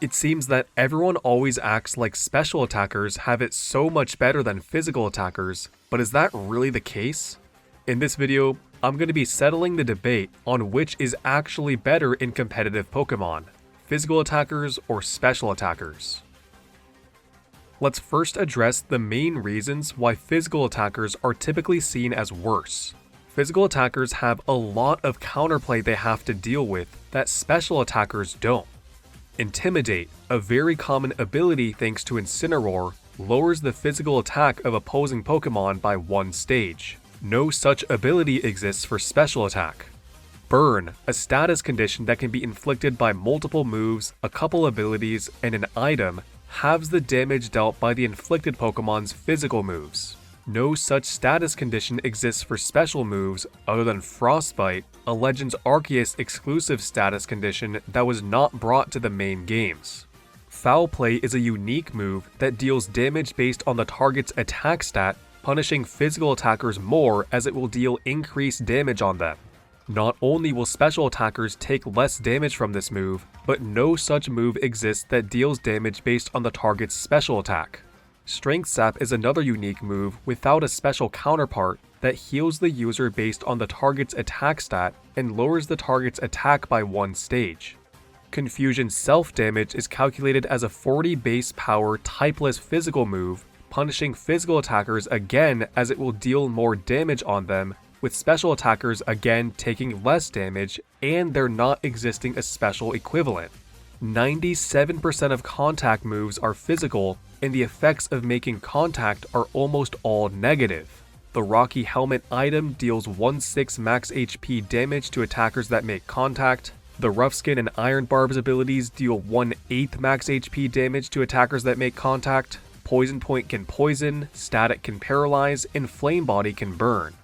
It seems that everyone always acts like special attackers have it so much better than physical attackers, but is that really the case? In this video, I'm going to be settling the debate on which is actually better in competitive Pokemon, physical attackers or special attackers. Let's first address the main reasons why physical attackers are typically seen as worse. Physical attackers have a lot of counterplay they have to deal with that special attackers don't. Intimidate, a very common ability thanks to Incineroar, lowers the physical attack of opposing Pokemon by 1 stage. No such ability exists for special attack. Burn, a status condition that can be inflicted by multiple moves, a couple abilities, and an item, halves the damage dealt by the inflicted Pokemon's physical moves. No such status condition exists for special moves other than Frostbite, a Legends Arceus exclusive status condition that was not brought to the main games. Foul Play is a unique move that deals damage based on the target's attack stat, punishing physical attackers more as it will deal increased damage on them. Not only will special attackers take less damage from this move, but no such move exists that deals damage based on the target's special attack. Strength Sap is another unique move without a special counterpart that heals the user based on the target's attack stat and lowers the target's attack by 1 stage. Confusion Self-Damage is calculated as a 40 base power typeless physical move, punishing physical attackers again as it will deal more damage on them, with special attackers again taking less damage and there not existing a special equivalent. 97% of contact moves are physical, and the effects of making contact are almost all negative. The Rocky Helmet item deals 1/6 max HP damage to attackers that make contact. The Rough Skin and Iron Barb's abilities deal 1/8 max HP damage to attackers that make contact. Poison Point can poison, Static can paralyze, and Flame Body can burn.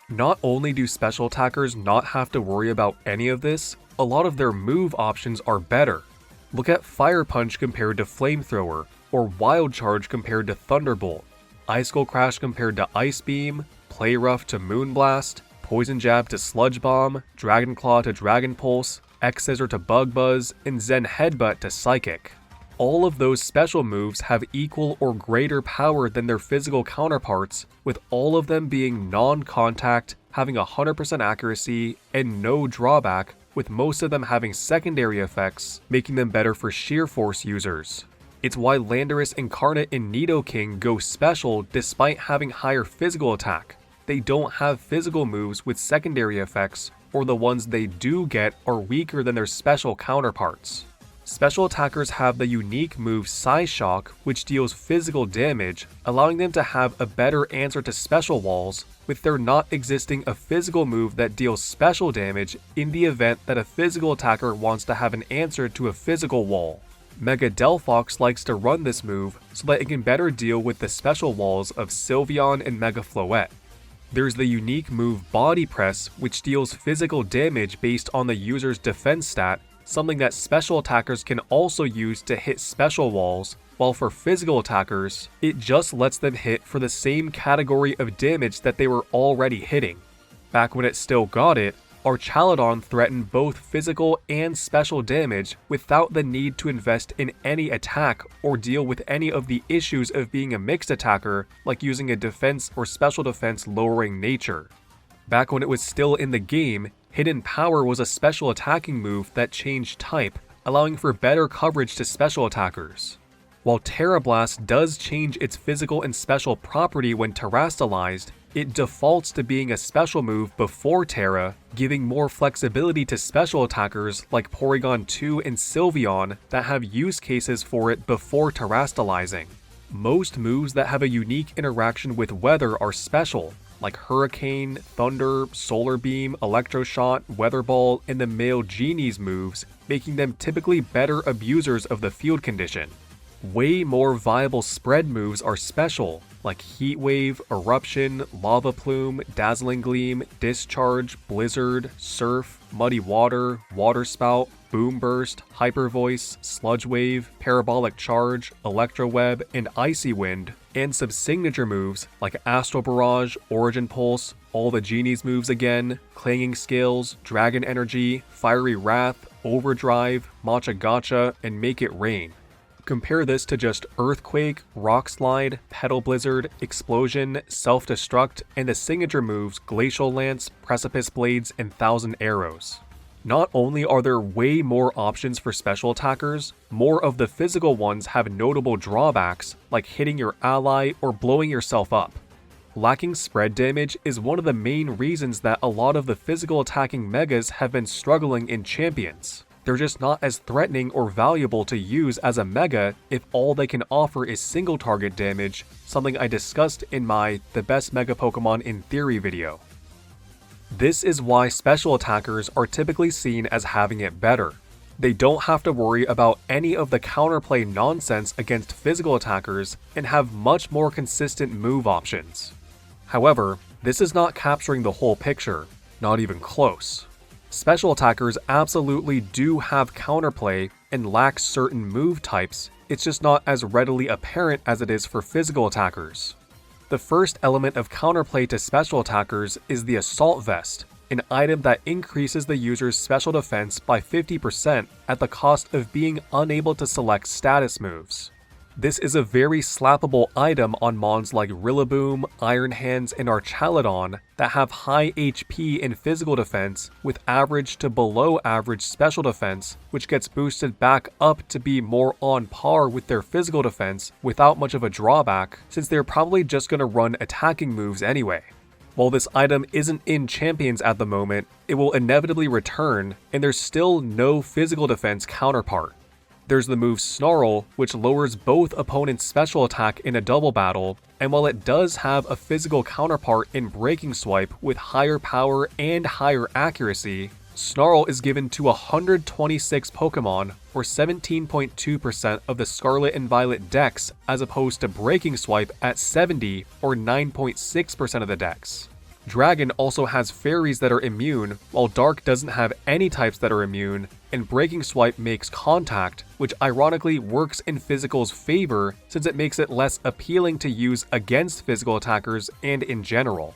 Not only do special attackers not have to worry about any of this, a lot of their move options are better. Look at Fire Punch compared to Flamethrower, or Wild Charge compared to Thunderbolt, Ice Skull Crash compared to Ice Beam, Play Rough to Moonblast, Poison Jab to Sludge Bomb, Dragon Claw to Dragon Pulse, X Scissor to Bug Buzz, and Zen Headbutt to Psychic. All of those special moves have equal or greater power than their physical counterparts, with all of them being non-contact, having 100% accuracy, and no drawback, with most of them having secondary effects, making them better for sheer force users. It's why Landorus Incarnate and Nidoking go special despite having higher physical attack. They don't have physical moves with secondary effects, or the ones they do get are weaker than their special counterparts. Special attackers have the unique move Psyshock, which deals physical damage, allowing them to have a better answer to special walls, with there not existing a physical move that deals special damage in the event that a physical attacker wants to have an answer to a physical wall. Mega Delphox likes to run this move so that it can better deal with the special walls of Sylveon and Mega Floette. There's the unique move Body Press, which deals physical damage based on the user's defense stat, something that special attackers can also use to hit special walls, while for physical attackers, it just lets them hit for the same category of damage that they were already hitting. Back when it still got it, Archaludon threatened both physical and special damage without the need to invest in any attack or deal with any of the issues of being a mixed attacker, like using a defense or special defense lowering nature. Back when it was still in the game, Hidden Power was a special attacking move that changed type, allowing for better coverage to special attackers. While Terra Blast does change its physical and special property when terastallized, it defaults to being a special move before Terra, giving more flexibility to special attackers like Porygon 2 and Sylveon that have use cases for it before terastallizing. Most moves that have a unique interaction with weather are special, like Hurricane, Thunder, Solar Beam, Electroshot, Weather Ball, and the male Genie's moves, making them typically better abusers of the field condition. Way more viable spread moves are special, like Heat Wave, Eruption, Lava Plume, Dazzling Gleam, Discharge, Blizzard, Surf, Muddy Water, Water Spout, Boom Burst, Hyper Voice, Sludge Wave, Parabolic Charge, Electro Web, and Icy Wind, and some signature moves like Astral Barrage, Origin Pulse, all the Genie's moves again, Clanging Scales, Dragon Energy, Fiery Wrath, Overdrive, Matcha Gotcha, and Make It Rain. Compare this to just Earthquake, Rock Slide, Petal Blizzard, Explosion, Self-Destruct, and the signature moves Glacial Lance, Precipice Blades, and Thousand Arrows. Not only are there way more options for special attackers, more of the physical ones have notable drawbacks, like hitting your ally or blowing yourself up. Lacking spread damage is one of the main reasons that a lot of the physical attacking megas have been struggling in Champions. They're just not as threatening or valuable to use as a mega if all they can offer is single target damage, something I discussed in my The Best Mega Pokemon in Theory video. This is why special attackers are typically seen as having it better. They don't have to worry about any of the counterplay nonsense against physical attackers and have much more consistent move options. However, this is not capturing the whole picture, not even close. Special attackers absolutely do have counterplay and lack certain move types, it's just not as readily apparent as it is for physical attackers. The first element of counterplay to special attackers is the Assault Vest, an item that increases the user's special defense by 50% at the cost of being unable to select status moves. This is a very slappable item on mons like Rillaboom, Iron Hands, and Archaludon that have high HP and physical defense with average to below average special defense, which gets boosted back up to be more on par with their physical defense without much of a drawback, since they're probably just going to run attacking moves anyway. While this item isn't in Champions at the moment, it will inevitably return, and there's still no physical defense counterpart. There's the move Snarl, which lowers both opponents' special attack in a double battle, and while it does have a physical counterpart in Breaking Swipe with higher power and higher accuracy, Snarl is given to 126 Pokemon, or 17.2% of the Scarlet and Violet dex, as opposed to Breaking Swipe at 70, or 9.6% of the dex. Dragon also has fairies that are immune, while Dark doesn't have any types that are immune, and Breaking Swipe makes contact, which ironically works in Physical's favor since it makes it less appealing to use against physical attackers and in general.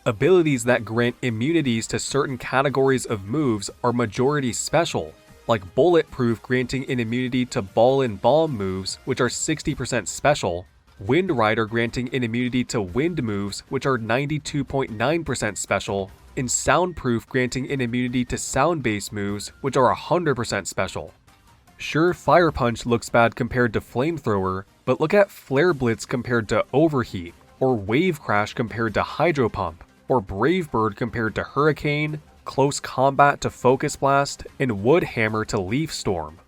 Abilities that grant immunities to certain categories of moves are majority special, like Bulletproof granting an immunity to Ball and Bomb moves, which are 60% special, Wind Rider granting an immunity to wind moves, which are 92.9% special, and Soundproof granting an immunity to sound-based moves, which are 100% special. Sure, Fire Punch looks bad compared to Flamethrower, but look at Flare Blitz compared to Overheat, or Wave Crash compared to Hydro Pump, or Brave Bird compared to Hurricane, Close Combat to Focus Blast, and Wood Hammer to Leaf Storm.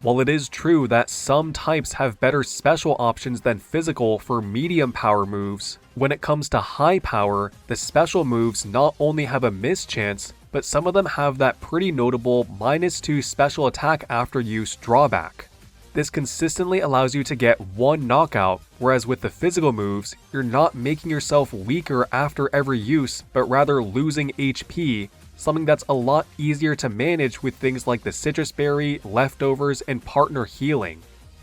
While it is true that some types have better special options than physical for medium power moves, when it comes to high power, the special moves not only have a miss chance, but some of them have that pretty notable -2 special attack after use drawback. This consistently allows you to get one knockout, whereas with the physical moves, you're not making yourself weaker after every use, but rather losing HP, something that's a lot easier to manage with things like the Citrus Berry, Leftovers, and Partner Healing.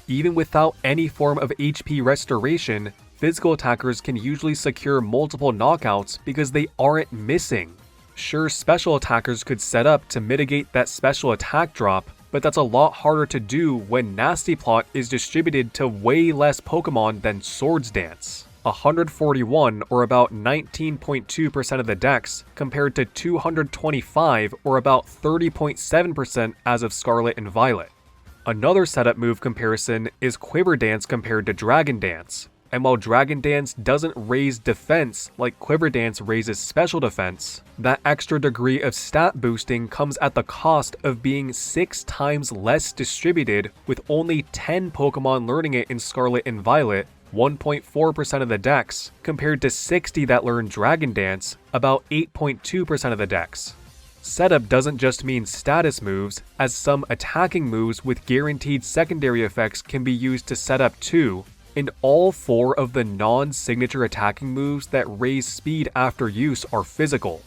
Even without any form of HP restoration, physical attackers can usually secure multiple knockouts because they aren't missing. Sure, special attackers could set up to mitigate that special attack drop, but that's a lot harder to do when Nasty Plot is distributed to way less Pokemon than Swords Dance. 141, or about 19.2% of the dex, compared to 225, or about 30.7% as of Scarlet and Violet. Another setup move comparison is Quiver Dance compared to Dragon Dance, and while Dragon Dance doesn't raise defense like Quiver Dance raises special defense, that extra degree of stat boosting comes at the cost of being 6 times less distributed, with only 10 Pokemon learning it in Scarlet and Violet, 1.4% of the dex, compared to 60 that learn Dragon Dance, about 8.2% of the dex. Setup doesn't just mean status moves, as some attacking moves with guaranteed secondary effects can be used to set up too, and all 4 of the non-signature attacking moves that raise speed after use are physical.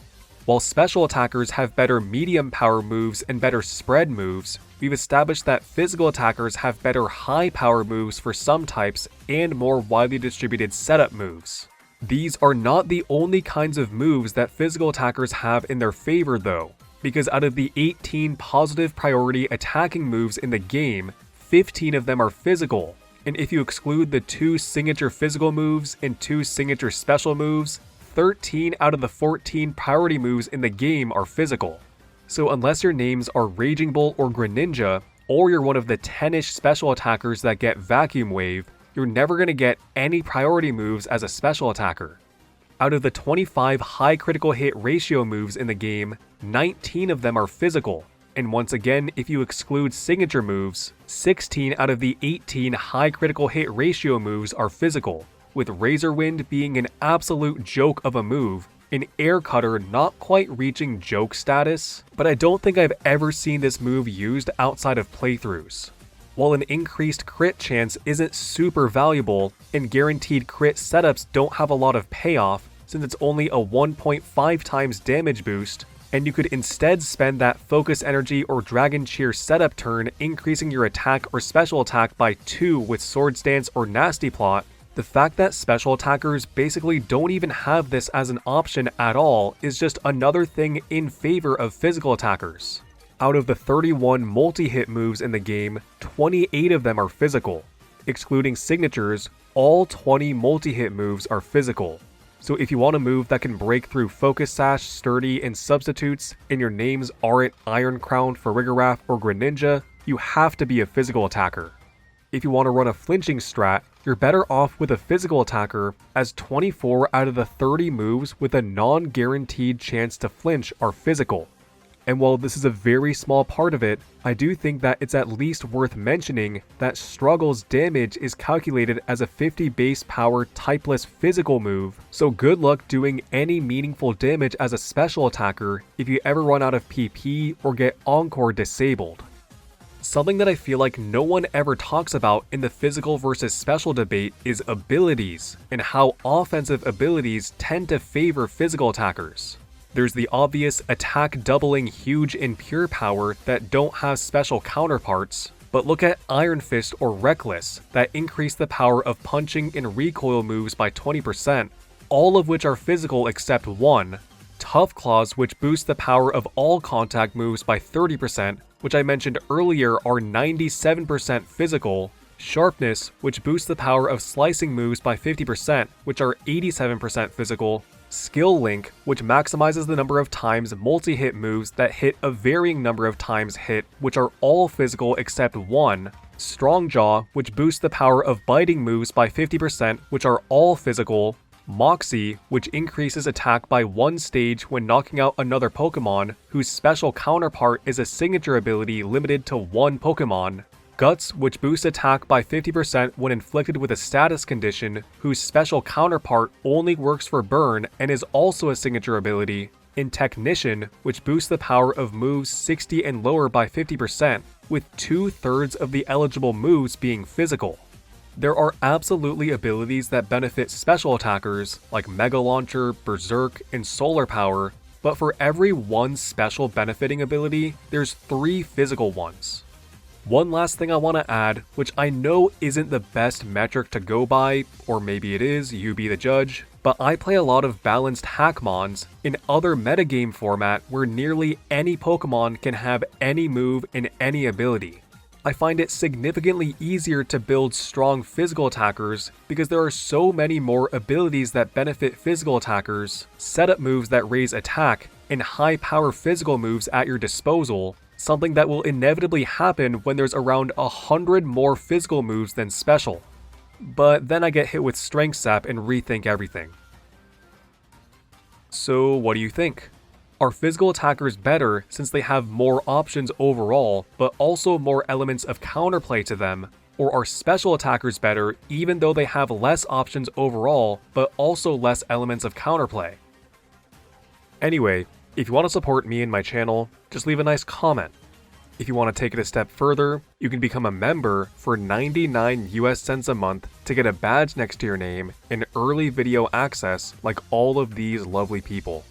While special attackers have better medium power moves and better spread moves, we've established that physical attackers have better high power moves for some types and more widely distributed setup moves. These are not the only kinds of moves that physical attackers have in their favor though. because out of the 18 positive priority attacking moves in the game, 15 of them are physical, and if you exclude the 2 signature physical moves and 2 signature special moves, 13 out of the 14 priority moves in the game are physical. So unless your names are Raging Bolt or Greninja, or you're one of the 10-ish special attackers that get Vacuum Wave, you're never going to get any priority moves as a special attacker. Out of the 25 high critical hit ratio moves in the game, 19 of them are physical, and once again, if you exclude signature moves, 16 out of the 18 high critical hit ratio moves are physical, with Razor Wind being an absolute joke of a move, and Air Cutter not quite reaching joke status, but I don't think I've ever seen this move used outside of playthroughs. While an increased crit chance isn't super valuable, and guaranteed crit setups don't have a lot of payoff, since it's only a 1.5 times damage boost, and you could instead spend that focus energy or Dragon Cheer setup turn increasing your attack or special attack by 2 with Swords Dance or Nasty Plot, the fact that special attackers basically don't even have this as an option at all is just another thing in favor of physical attackers. Out of the 31 multi-hit moves in the game, 28 of them are physical. Excluding signatures, all 20 multi-hit moves are physical. So if you want a move that can break through Focus Sash, Sturdy, and substitutes, and your names aren't Iron Crown, Farigiraf, or Greninja, you have to be a physical attacker. If you want to run a flinching strat, you're better off with a physical attacker, as 24 out of the 30 moves with a non-guaranteed chance to flinch are physical. And while this is a very small part of it, I do think that it's at least worth mentioning that Struggle's damage is calculated as a 50 base power typeless physical move, so good luck doing any meaningful damage as a special attacker if you ever run out of PP or get Encore disabled. Something that I feel like no one ever talks about in the physical versus special debate is abilities, and how offensive abilities tend to favor physical attackers. There's the obvious attack doubling huge and pure power that don't have special counterparts, but look at Iron Fist or Reckless that increase the power of punching and recoil moves by 20%, all of which are physical except one, Tough Claws which boost the power of all contact moves by 30%, which I mentioned earlier are 97% physical, Sharpness which boosts the power of slicing moves by 50%, which are 87% physical, Skill Link, which maximizes the number of times multi-hit moves that hit a varying number of times hit, which are all physical except one, Strong Jaw, which boosts the power of biting moves by 50%, which are all physical, Moxie, which increases attack by 1 stage when knocking out another Pokemon, whose special counterpart is a signature ability limited to 1 Pokemon, Guts, which boosts attack by 50% when inflicted with a status condition, whose special counterpart only works for burn and is also a signature ability, and Technician, which boosts the power of moves 60 and lower by 50%, with 2/3 of the eligible moves being physical. There are absolutely abilities that benefit special attackers, like Mega Launcher, Berserk, and Solar Power, but for every one special benefiting ability, there's 3 physical ones. One last thing I want to add, which I know isn't the best metric to go by, or maybe it is, you be the judge, but I play a lot of balanced Hackmons in other metagame format where nearly any Pokemon can have any move and any ability. I find it significantly easier to build strong physical attackers because there are so many more abilities that benefit physical attackers, setup moves that raise attack, and high power physical moves at your disposal, something that will inevitably happen when there's around 100 more physical moves than special. But then I get hit with Strength Sap and rethink everything. So what do you think? Are physical attackers better since they have more options overall, but also more elements of counterplay to them? Or are special attackers better even though they have less options overall, but also less elements of counterplay? Anyway, if you want to support me and my channel, just leave a nice comment. If you want to take it a step further, you can become a member for 99 US cents a month to get a badge next to your name and early video access like all of these lovely people.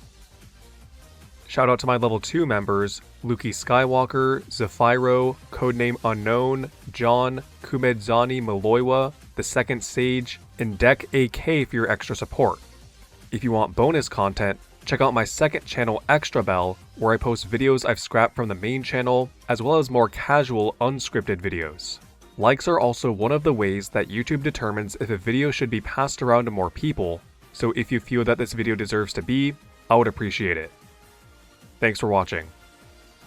Shout out to my level 2 members, Luki Skywalker, Zephyro, Codename Unknown, John, Kumedzani Maloiwa, The Second Sage, and Deck AK for your extra support. If you want bonus content, check out my second channel Extra Bell, where I post videos I've scrapped from the main channel, as well as more casual, unscripted videos. Likes are also one of the ways that YouTube determines if a video should be passed around to more people, so if you feel that this video deserves to be, I would appreciate it. Thanks for watching.